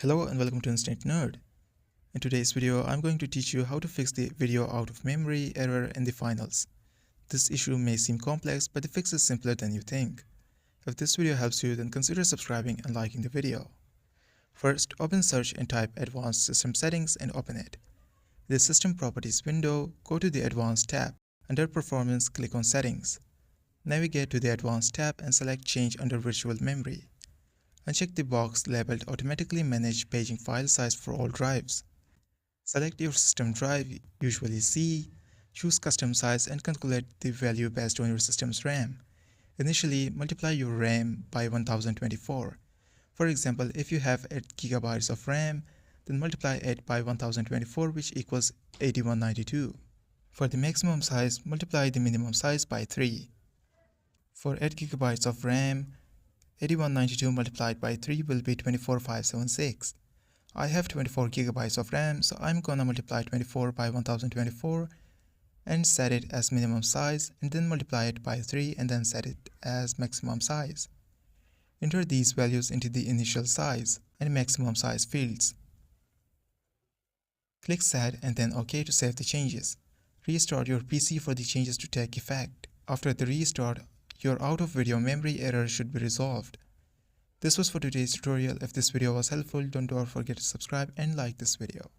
Hello and welcome to Instant Nerd. In today's video, I'm going to teach you how to fix the video out of memory error in the finals. This issue may seem complex, but the fix is simpler than you think. If this video helps you, then consider subscribing and liking the video. First, open Search and type Advanced System Settings and open it. In the System Properties window, go to the Advanced tab. Under Performance, click on Settings. Navigate to the Advanced tab and select Change under Virtual Memory. Uncheck the box labeled Automatically Manage Paging File Size for all drives. Select your system drive, usually C, choose Custom Size and calculate the value based on your system's RAM. Initially, multiply your RAM by 1024. For example, if you have 8 GB of RAM, then multiply it by 1024, which equals 8192. For the maximum size, multiply the minimum size by 3. For 8 GB of RAM, 8192 multiplied by 3 will be 24576. I have 24 GB of RAM, so I'm gonna multiply 24 by 1024 and set it as minimum size, and then multiply it by 3 and then set it as maximum size. Enter these values into the initial size and maximum size fields. Click Set and then OK to save the changes. Restart your PC for the changes to take effect. After the restart, your out-of-video memory error should be resolved. This was for today's tutorial. If this video was helpful, don't forget to subscribe and like this video.